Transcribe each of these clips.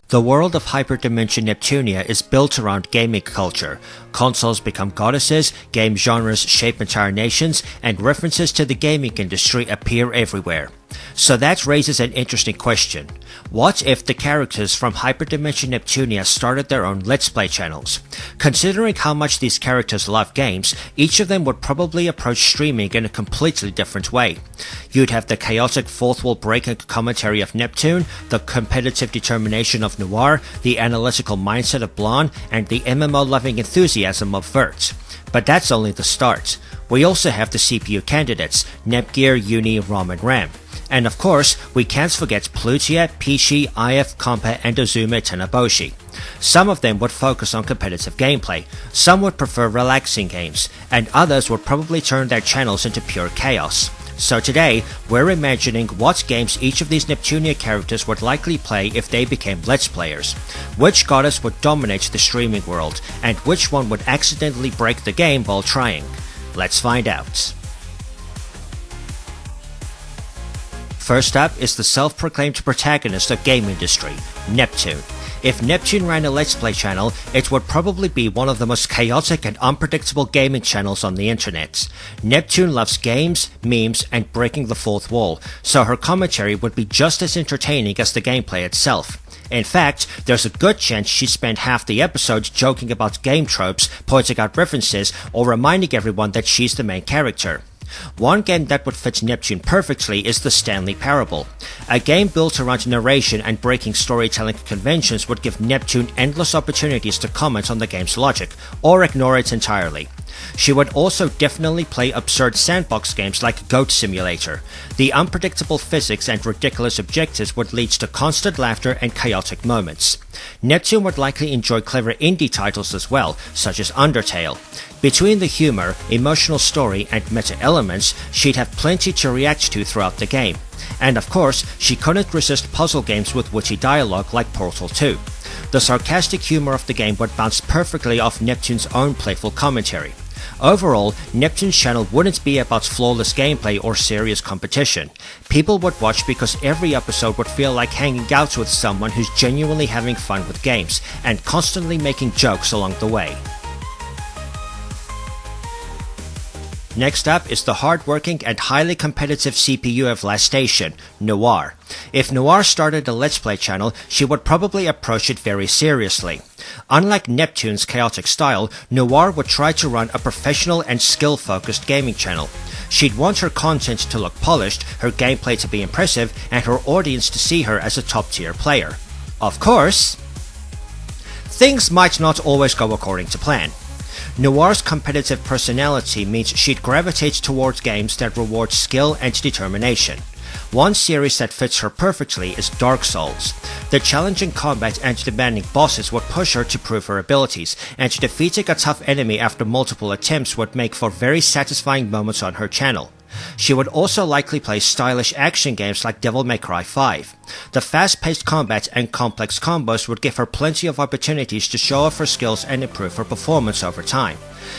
The world of hyperdimension Neptunia is built around gaming culture. Consoles become goddesses, game genres shape entire nations, and references to the gaming industry appear everywhere. So that raises an interesting question. What if the characters from Hyperdimension Neptunia started their own Let's Play channels? Considering how much these characters love games, each of them would probably approach streaming in a completely different way. You'd have the chaotic fourth wall breaking commentary of Neptune, the competitive determination of Noir, the analytical mindset of Blonde, and the MMO-loving enthusiasm of Vert. But that's only the start. We also have the CPU candidates, Nepgear, Uni, ROM, and RAM. And of course, we can't forget Plutia, Pishi, IF, Compa, and Ozume Tenaboshi. Some of them would focus on competitive gameplay, some would prefer relaxing games, and others would probably turn their channels into pure chaos. So today, we're imagining what games each of these Neptunia characters would likely play if they became Let's Players. Which goddess would dominate the streaming world, and which one would accidentally break the game while trying? Let's find out. First up is the self-proclaimed protagonist of game industry, Neptune. If Neptune ran a Let's Play channel, it would probably be one of the most chaotic and unpredictable gaming channels on the internet. Neptune loves games, memes, and breaking the fourth wall, so her commentary would be just as entertaining as the gameplay itself. In fact, there's a good chance she spent half the episode joking about game tropes, pointing out references, or reminding everyone that she's the main character. One game that would fit Neptune perfectly is the Stanley Parable. A game built around narration and breaking storytelling conventions would give Neptune endless opportunities to comment on the game's logic, or ignore it entirely. She would also definitely play absurd sandbox games like Goat Simulator. The unpredictable physics and ridiculous objectives would lead to constant laughter and chaotic moments. Neptune would likely enjoy clever indie titles as well, such as Undertale. Between the humor, emotional story, and meta elements, she'd have plenty to react to throughout the game. And of course, she couldn't resist puzzle games with witty dialogue like Portal 2. The sarcastic humor of the game would bounce perfectly off Neptune's own playful commentary. Overall, Neptune's channel wouldn't be about flawless gameplay or serious competition. People would watch because every episode would feel like hanging out with someone who's genuinely having fun with games, and constantly making jokes along the way. Next up is the hardworking and highly competitive CPU of Last Station, Noir. If Noir started a Let's Play channel, she would probably approach it very seriously. Unlike Neptune's chaotic style, Noir would try to run a professional and skill-focused gaming channel. She'd want her content to look polished, her gameplay to be impressive, and her audience to see her as a top-tier player. Of course, things might not always go according to plan. Noir's competitive personality means she'd gravitate towards games that reward skill and determination. One series that fits her perfectly is Dark Souls. The challenging combat and demanding bosses would push her to prove her abilities, and defeating a tough enemy after multiple attempts would make for very satisfying moments on her channel. She would also likely play stylish action games like Devil May Cry 5. The fast-paced combat and complex combos would give her plenty of opportunities to show off her skills and improve her performance over time.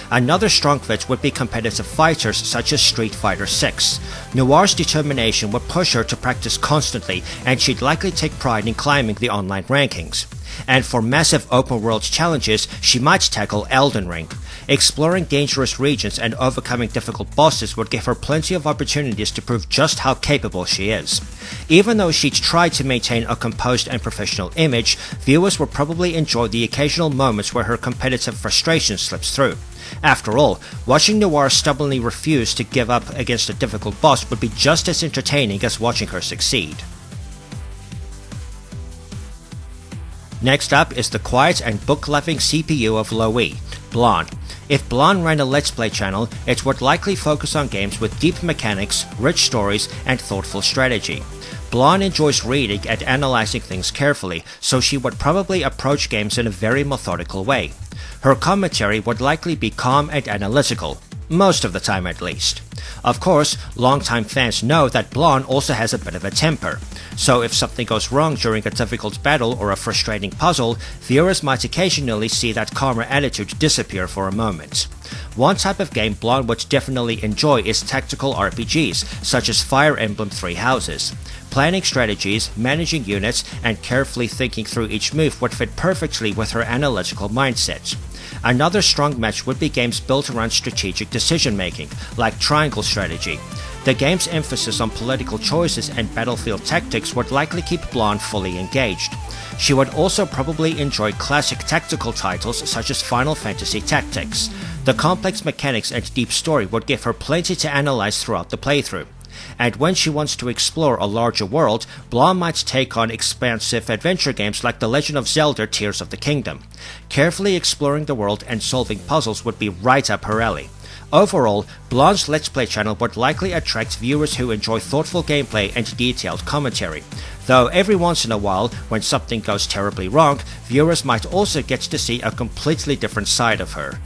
Another strong fit would be competitive fighters such as Street Fighter 6. Noir's determination would push her to practice constantly, and she'd likely take pride in climbing the online rankings. And for massive open-world challenges, she might tackle Elden Ring. Exploring dangerous regions and overcoming difficult bosses would give her plenty of opportunities to prove just how capable she is. Even though she'd try to maintain a composed and professional image, viewers would probably enjoy the occasional moments where her competitive frustration slips through. After all, watching Noir stubbornly refuse to give up against a difficult boss would be just as entertaining as watching her succeed. Next up is the quiet and book-loving CPU of Loe, Blonde. If Blonde ran a Let's Play channel, it would likely focus on games with deep mechanics, rich stories, and thoughtful strategy. Blonde enjoys reading and analyzing things carefully, so she would probably approach games in a very methodical way. Her commentary would likely be calm and analytical. most of the time at least. Of course, longtime fans know that Blonde also has a bit of a temper. So if something goes wrong during a difficult battle or a frustrating puzzle, viewers might occasionally see that calmer attitude disappear for a moment. One type of game Blonde would definitely enjoy is tactical RPGs, such as Fire Emblem Three Houses. Planning strategies, managing units, and carefully thinking through each move would fit perfectly with her analytical mindset. Another strong match would be games built around strategic decision-making, like Triangle Strategy. The game's emphasis on political choices and battlefield tactics would likely keep Blonde fully engaged. She would also probably enjoy classic tactical titles such as Final Fantasy Tactics. The complex mechanics and deep story would give her plenty to analyze throughout the playthrough. And when she wants to explore a larger world, Blonde might take on expansive adventure games like The Legend of Zelda Tears of the Kingdom. Carefully exploring the world and solving puzzles would be right up her alley. Overall, Blonde's Let's Play channel would likely attract viewers who enjoy thoughtful gameplay and detailed commentary. Though every once in a while, when something goes terribly wrong, viewers might also get to see a completely different side of her.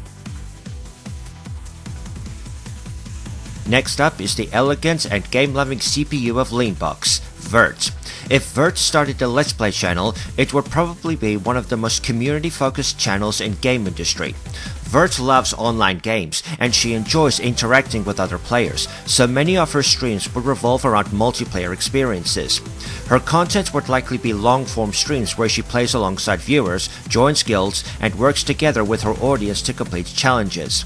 Next up is the elegant and game-loving CPU of Leanbox, Vert. If Vert started a Let's Play channel, it would probably be one of the most community-focused channels in game industry. Vert loves online games, and she enjoys interacting with other players, so many of her streams would revolve around multiplayer experiences. Her content would likely be long-form streams where she plays alongside viewers, joins guilds, and works together with her audience to complete challenges.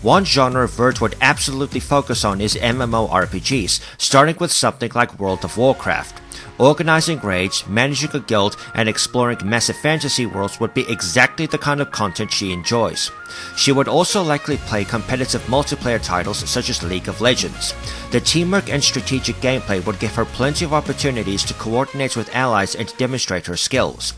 One genre Vert would absolutely focus on is MMORPGs, starting with something like World of Warcraft. Organizing raids, managing a guild, and exploring massive fantasy worlds would be exactly the kind of content she enjoys. She would also likely play competitive multiplayer titles such as League of Legends. The teamwork and strategic gameplay would give her plenty of opportunities to coordinate with allies and demonstrate her skills.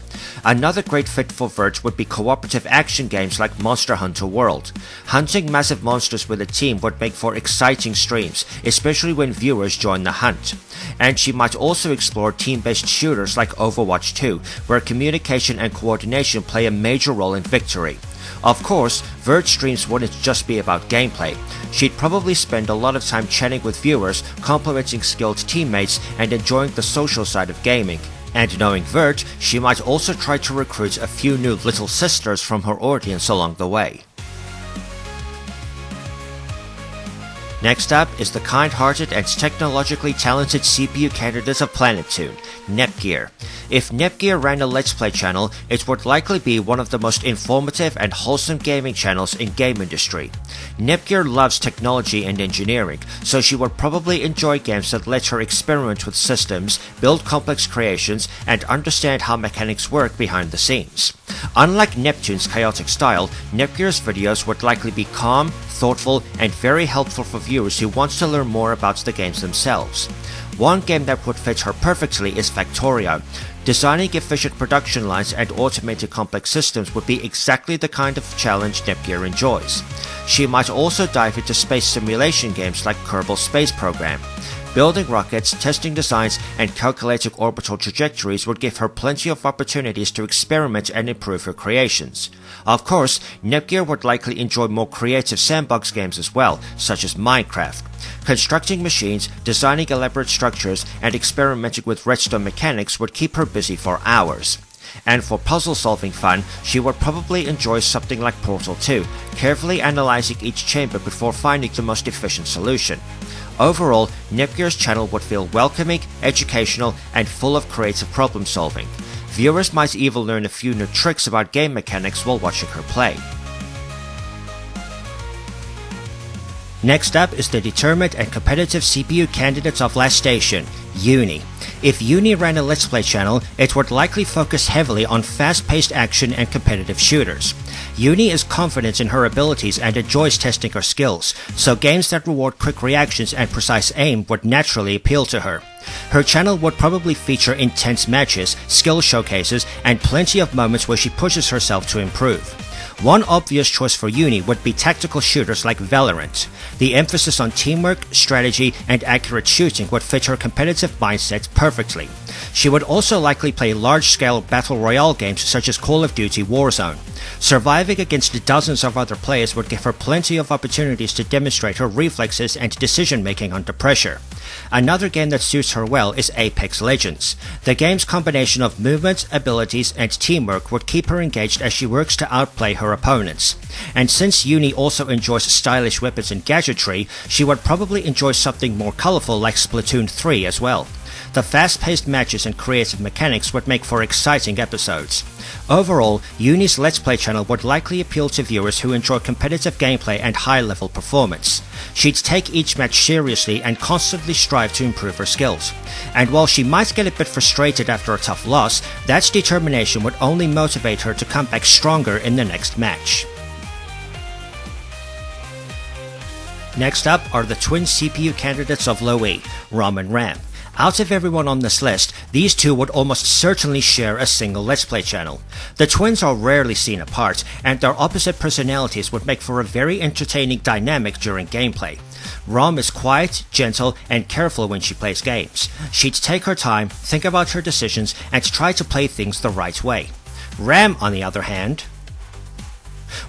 Another great fit for Vert would be cooperative action games like Monster Hunter World. Hunting massive monsters with a team would make for exciting streams, especially when viewers join the hunt. And she might also explore team-based shooters like Overwatch 2, where communication and coordination play a major role in victory. Of course, Vert streams wouldn't just be about gameplay. She'd probably spend a lot of time chatting with viewers, complimenting skilled teammates, and enjoying the social side of gaming. And knowing Vert, she might also try to recruit a few new little sisters from her audience along the way. Next up is the kind-hearted and technologically talented CPU candidate of PlanetToon, Nepgear. If Nepgear ran a Let's Play channel, it would likely be one of the most informative and wholesome gaming channels in game industry. Nepgear loves technology and engineering, so she would probably enjoy games that let her experiment with systems, build complex creations, and understand how mechanics work behind the scenes. Unlike Neptune's chaotic style, Nepgear's videos would likely be calm, thoughtful, and very helpful for viewers who want to learn more about the games themselves. One game that would fit her perfectly is Factorio. Designing efficient production lines and automating complex systems would be exactly the kind of challenge Nepgear enjoys. She might also dive into space simulation games like Kerbal Space Program. Building rockets, testing designs, and calculating orbital trajectories would give her plenty of opportunities to experiment and improve her creations. Of course, Nepgear would likely enjoy more creative sandbox games as well, such as Minecraft. Constructing machines, designing elaborate structures, and experimenting with redstone mechanics would keep her busy for hours. And for puzzle-solving fun, she would probably enjoy something like Portal 2, carefully analyzing each chamber before finding the most efficient solution. Overall, Nepgear's channel would feel welcoming, educational, and full of creative problem-solving. Viewers might even learn a few new tricks about game mechanics while watching her play. Next up is the determined and competitive CPU candidate of last station, Uni. If Uni ran a Let's Play channel, it would likely focus heavily on fast-paced action and competitive shooters. Uni is confident in her abilities and enjoys testing her skills, so games that reward quick reactions and precise aim would naturally appeal to her. Her channel would probably feature intense matches, skill showcases, and plenty of moments where she pushes herself to improve. One obvious choice for Uni would be tactical shooters like Valorant. The emphasis on teamwork, strategy, and accurate shooting would fit her competitive mindset perfectly. She would also likely play large-scale battle royale games such as Call of Duty Warzone. Surviving against dozens of other players would give her plenty of opportunities to demonstrate her reflexes and decision-making under pressure. Another game that suits her well is Apex Legends. The game's combination of movements, abilities, and teamwork would keep her engaged as she works to outplay her opponents. And since Uni also enjoys stylish weapons and gadgetry, she would probably enjoy something more colorful like Splatoon 3 as well. The fast-paced matches and creative mechanics would make for exciting episodes. Overall, Uni's Let's Play channel would likely appeal to viewers who enjoy competitive gameplay and high-level performance. She'd take each match seriously and constantly strive to improve her skills. And while she might get a bit frustrated after a tough loss, that determination would only motivate her to come back stronger in the next match. Next up are the twin CPU candidates of Loe, Rom and Ram. Out of everyone on this list, these two would almost certainly share a single Let's Play channel. The twins are rarely seen apart, and their opposite personalities would make for a very entertaining dynamic during gameplay. Rom is quiet, gentle, and careful when she plays games. She'd take her time, think about her decisions, and try to play things the right way. Ram, on the other hand,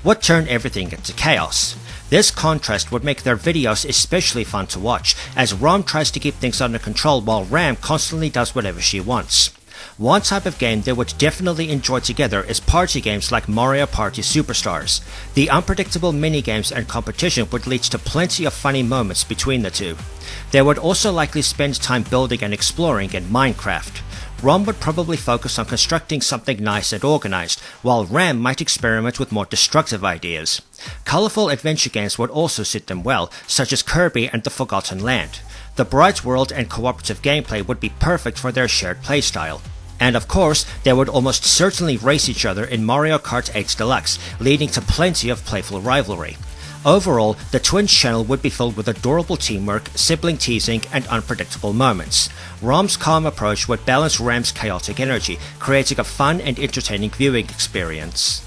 would turn everything into chaos. This contrast would make their videos especially fun to watch, as Rom tries to keep things under control while Ram constantly does whatever she wants. One type of game they would definitely enjoy together is party games like Mario Party Superstars. The unpredictable minigames and competition would lead to plenty of funny moments between the two. They would also likely spend time building and exploring in Minecraft. Rom would probably focus on constructing something nice and organized, while Ram might experiment with more destructive ideas. Colorful adventure games would also suit them well, such as Kirby and the Forgotten Land. The bright world and cooperative gameplay would be perfect for their shared playstyle. And of course, they would almost certainly race each other in Mario Kart 8 Deluxe, leading to plenty of playful rivalry. Overall, the twins' channel would be filled with adorable teamwork, sibling teasing, and unpredictable moments. Rom's calm approach would balance Ram's chaotic energy, creating a fun and entertaining viewing experience.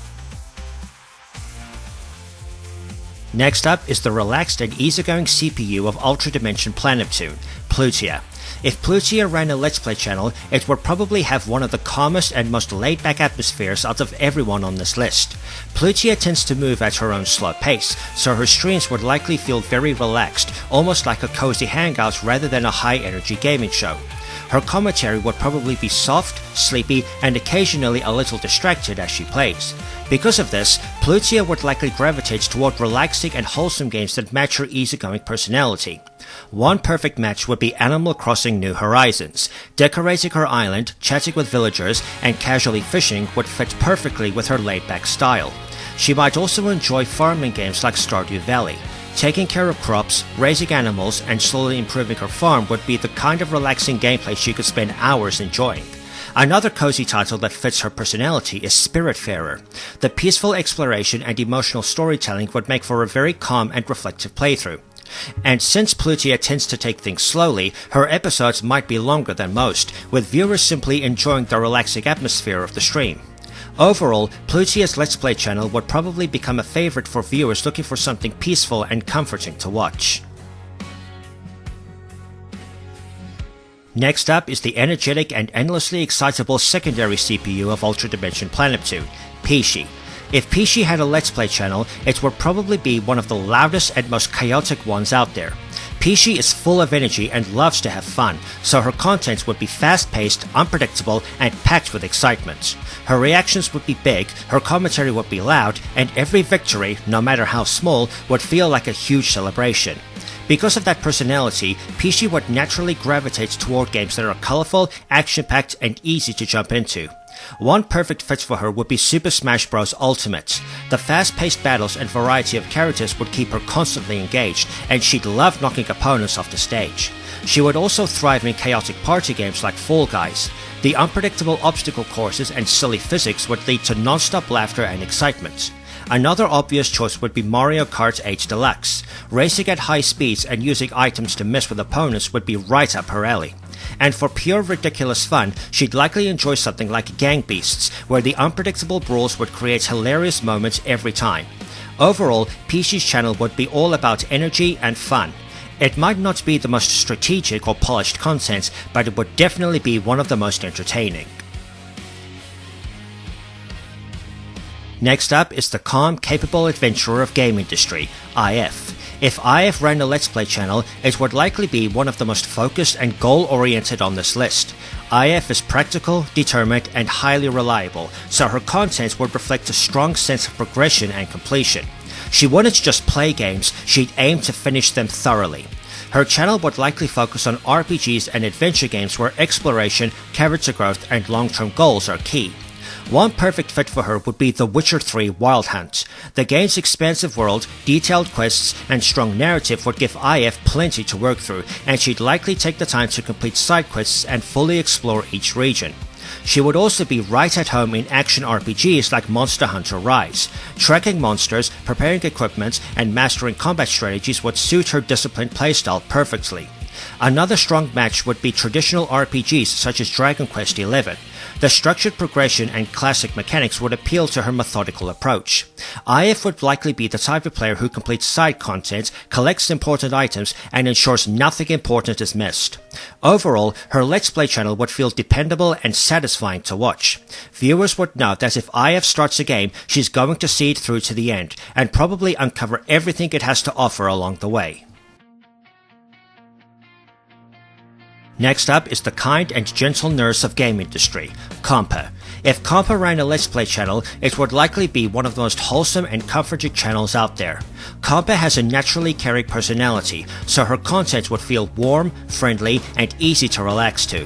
Next up is the relaxed and easygoing CPU of Ultra Dimension Planeptune, Plutia. If Plutia ran a Let's Play channel, it would probably have one of the calmest and most laid-back atmospheres out of everyone on this list. Plutia tends to move at her own slow pace, so her streams would likely feel very relaxed, almost like a cozy hangout rather than a high-energy gaming show. Her commentary would probably be soft, sleepy, and occasionally a little distracted as she plays. Because of this, Plutia would likely gravitate toward relaxing and wholesome games that match her easygoing personality. One perfect match would be Animal Crossing New Horizons. Decorating her island, chatting with villagers, and casually fishing would fit perfectly with her laid-back style. She might also enjoy farming games like Stardew Valley. Taking care of crops, raising animals, and slowly improving her farm would be the kind of relaxing gameplay she could spend hours enjoying. Another cozy title that fits her personality is Spiritfarer. The peaceful exploration and emotional storytelling would make for a very calm and reflective playthrough. And since Plutia tends to take things slowly, her episodes might be longer than most, with viewers simply enjoying the relaxing atmosphere of the stream. Overall, Plutia's Let's Play channel would probably become a favorite for viewers looking for something peaceful and comforting to watch. Next up is the energetic and endlessly excitable secondary CPU of Ultra Dimension Planeptune, Peachy. If Peachy had a Let's Play channel, it would probably be one of the loudest and most chaotic ones out there. Peachy is full of energy and loves to have fun, so her content would be fast-paced, unpredictable, and packed with excitement. Her reactions would be big, her commentary would be loud, and every victory, no matter how small, would feel like a huge celebration. Because of that personality, Peachy would naturally gravitate toward games that are colorful, action-packed, and easy to jump into. One perfect fit for her would be Super Smash Bros. Ultimate. The fast-paced battles and variety of characters would keep her constantly engaged, and she'd love knocking opponents off the stage. She would also thrive in chaotic party games like Fall Guys. The unpredictable obstacle courses and silly physics would lead to non-stop laughter and excitement. Another obvious choice would be Mario Kart 8 Deluxe. Racing at high speeds and using items to mess with opponents would be right up her alley. And for pure ridiculous fun, she'd likely enjoy something like Gang Beasts, where the unpredictable brawls would create hilarious moments every time. Overall, Peachy's channel would be all about energy and fun. It might not be the most strategic or polished content, but it would definitely be one of the most entertaining. Next up is the calm, capable adventurer of game industry, IF. If IF ran a Let's Play channel, it would likely be one of the most focused and goal-oriented on this list. IF is practical, determined, and highly reliable, so her content would reflect a strong sense of progression and completion. She wouldn't just play games, she'd aim to finish them thoroughly. Her channel would likely focus on RPGs and adventure games where exploration, character growth, and long-term goals are key. One perfect fit for her would be The Witcher 3 Wild Hunt. The game's expansive world, detailed quests, and strong narrative would give IF plenty to work through, and she'd likely take the time to complete side quests and fully explore each region. She would also be right at home in action RPGs like Monster Hunter Rise. Tracking monsters, preparing equipment, and mastering combat strategies would suit her disciplined playstyle perfectly. Another strong match would be traditional RPGs such as Dragon Quest XI. The structured progression and classic mechanics would appeal to her methodical approach. IF would likely be the type of player who completes side content, collects important items, and ensures nothing important is missed. Overall, her Let's Play channel would feel dependable and satisfying to watch. Viewers would know that if IF starts a game, she's going to see it through to the end, and probably uncover everything it has to offer along the way. Next up is the kind and gentle nurse of game industry, Compa. If Compa ran a Let's Play channel, it would likely be one of the most wholesome and comforting channels out there. Compa has a naturally caring personality, so her content would feel warm, friendly, and easy to relax to.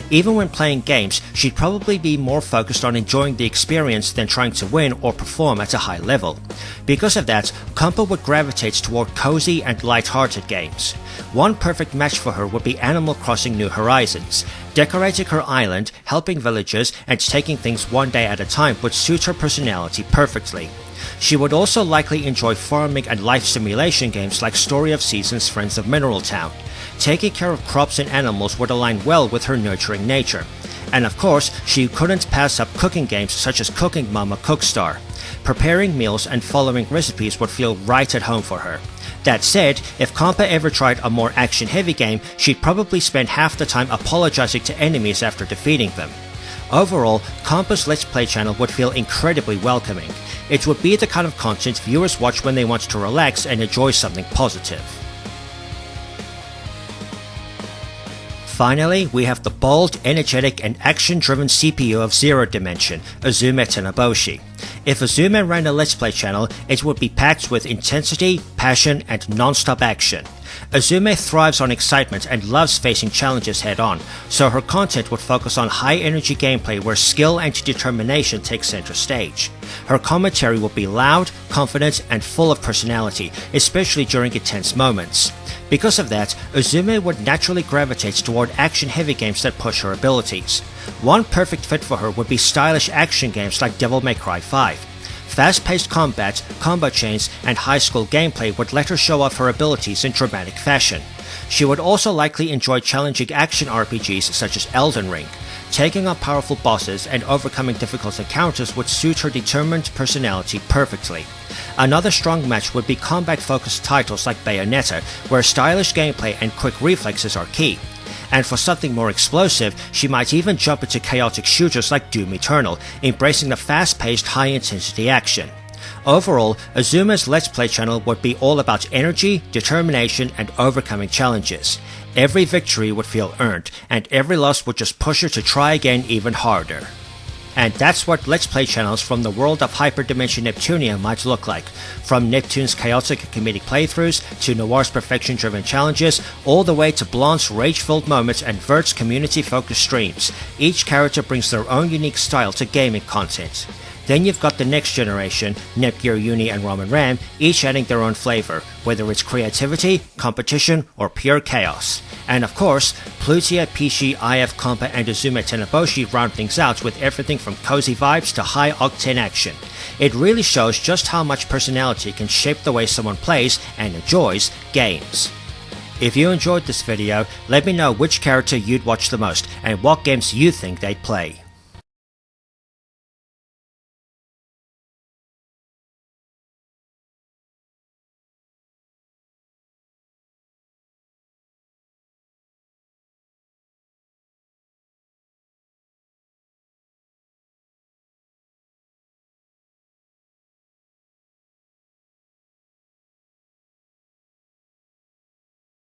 Even when playing games, she'd probably be more focused on enjoying the experience than trying to win or perform at a high level. Because of that, Compa would gravitate toward cozy and light-hearted games. One perfect match for her would be Animal Crossing New Horizons. Decorating her island, helping villagers, and taking things one day at a time would suit her personality perfectly. She would also likely enjoy farming and life simulation games like Story of Seasons, Friends of Mineral Town. Taking care of crops and animals would align well with her nurturing nature. And of course, she couldn't pass up cooking games such as Cooking Mama Cookstar. Preparing meals and following recipes would feel right at home for her. That said, if Compa ever tried a more action-heavy game, she'd probably spend half the time apologizing to enemies after defeating them. Overall, Compa's Let's Play channel would feel incredibly welcoming. It would be the kind of content viewers watch when they want to relax and enjoy something positive. Finally, we have the bold, energetic, and action-driven CPU of Zero Dimension, Azume Tenaboshi. If Azume ran a Let's Play channel, it would be packed with intensity, passion, and non-stop action. Azume thrives on excitement and loves facing challenges head-on, so her content would focus on high-energy gameplay where skill and determination take center stage. Her commentary would be loud, confident, and full of personality, especially during intense moments. Because of that, Azume would naturally gravitate toward action-heavy games that push her abilities. One perfect fit for her would be stylish action games like Devil May Cry 5. Fast-paced combat, combo chains, and high-school gameplay would let her show off her abilities in dramatic fashion. She would also likely enjoy challenging action RPGs such as Elden Ring. Taking on powerful bosses and overcoming difficult encounters would suit her determined personality perfectly. Another strong match would be combat-focused titles like Bayonetta, where stylish gameplay and quick reflexes are key. And for something more explosive, she might even jump into chaotic shooters like Doom Eternal, embracing the fast-paced, high-intensity action. Overall, Azume's Let's Play channel would be all about energy, determination, and overcoming challenges. Every victory would feel earned, and every loss would just push her to try again even harder. And that's what Let's Play channels from the world of Hyperdimension Neptunia might look like. From Neptune's chaotic comedic playthroughs, to Noir's perfection-driven challenges, all the way to Blanche's rage-filled moments and Vert's community-focused streams. Each character brings their own unique style to gaming content. Then you've got the next generation, Nepgear, Uni, and Roman Ram, each adding their own flavor, whether it's creativity, competition, or pure chaos. And of course, Plutia, Pishi, IF, Compa, and Azume Tenaboshi round things out with everything from cozy vibes to high-octane action. It really shows just how much personality can shape the way someone plays and enjoys games. If you enjoyed this video, let me know which character you'd watch the most and what games you think they'd play.